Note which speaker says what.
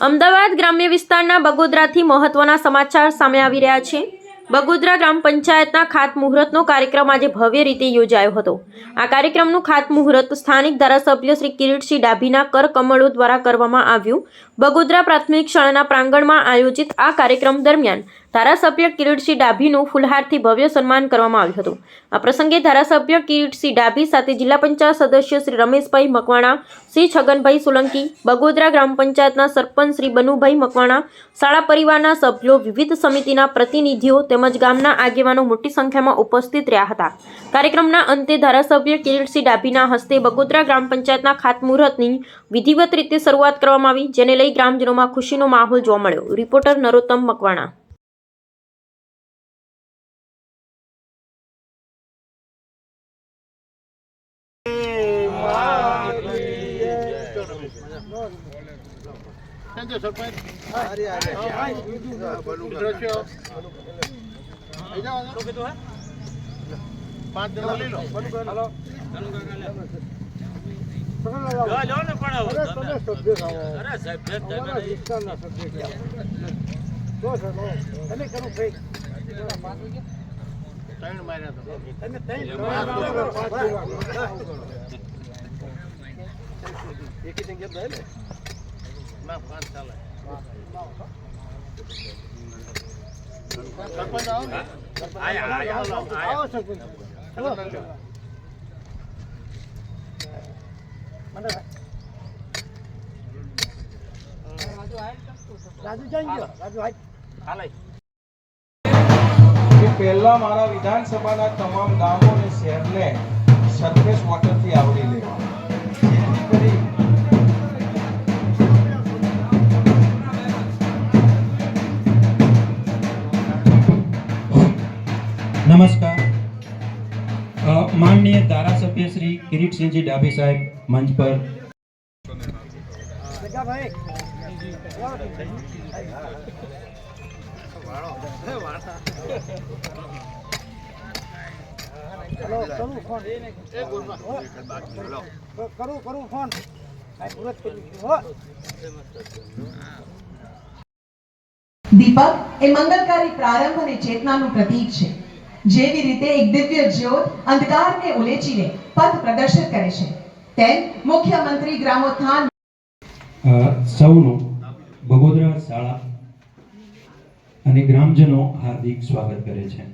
Speaker 1: અમદાવાદ ગ્રામ્ય વિસ્તારના બગોદરાથી મહત્વના સમાચાર સામે આવી રહ્યા છે। બગોદરા ગ્રામ પંચાયતના ખાતમુહૂર્તનો કાર્યક્રમ આજે ભવ્ય રીતે યોજાયો હતો। આ કાર્યક્રમનું ખાતમુહૂર્ત સ્થાનિક ધારાસભ્ય શ્રી કિરીટસિંહ ડાભીના કરકમળો દ્વારા કરવામાં આવ્યું। બગોદરા પ્રાથમિક શાળાના પ્રાંગણમાં આયોજિત આ કાર્યક્રમ દરમિયાન ધારાસભ્ય કિરીટસિંહ ડાભીનું ફૂલહારથી ભવ્ય સન્માન કરવામાં આવ્યું હતું। આ પ્રસંગે ધારાસભ્ય કિરીટસિંહ ડાભી સાથે જિલ્લા પંચાયત સદસ્ય શ્રી રમેશભાઈ મકવાણા, શ્રી છગનભાઈ સોલંકી, બગોદરા ગ્રામ પંચાયતના સરપંચ શ્રી બનુભાઈ મકવાણા, શાળા પરિવારના સભ્યો, વિવિધ સમિતિના પ્રતિનિધિઓ તેમજ ગામના આગેવાનો મોટી સંખ્યામાં ઉપસ્થિત રહ્યા હતા। કાર્યક્રમના અંતે ધારાસભ્ય કિરીટસિંહ ડાભીના હસ્તે બગોદરા ગ્રામ પંચાયતના ખાતમુહૂર્તની વિધિવત રીતે શરૂઆત કરવામાં આવી, જેને લઈ ગ્રામજનોમાં ખુશીનો માહોલ જોવા મળ્યો। રિપોર્ટર નરોત્તમ મકવાણા।
Speaker 2: પહેલા મારા વિધાનસભાના તમામ ગામો અને શહેરને સરફેસ વોટરથી આવરી લેવા, જેથી કરી
Speaker 3: નમસ્કાર। માનનીય ધારાસભ્ય શ્રી કિરીટસિંહજી ડાભી સાહેબ મંચ પર।
Speaker 4: દીપક એ મંગલકારી પ્રારંભ અને ચેતનાનું પ્રતીક છે। જેવી રીતે એક દિવ્ય જ્યોત અંધકારને ઉલેચીને પથ પ્રદર્શિત કરે છે, તેમ મુખ્યમંત્રી ગ્રામોત્થાન
Speaker 3: સૌનું બગોદરા શાળા અને ગ્રામજનો હાર્દિક સ્વાગત કરે છે।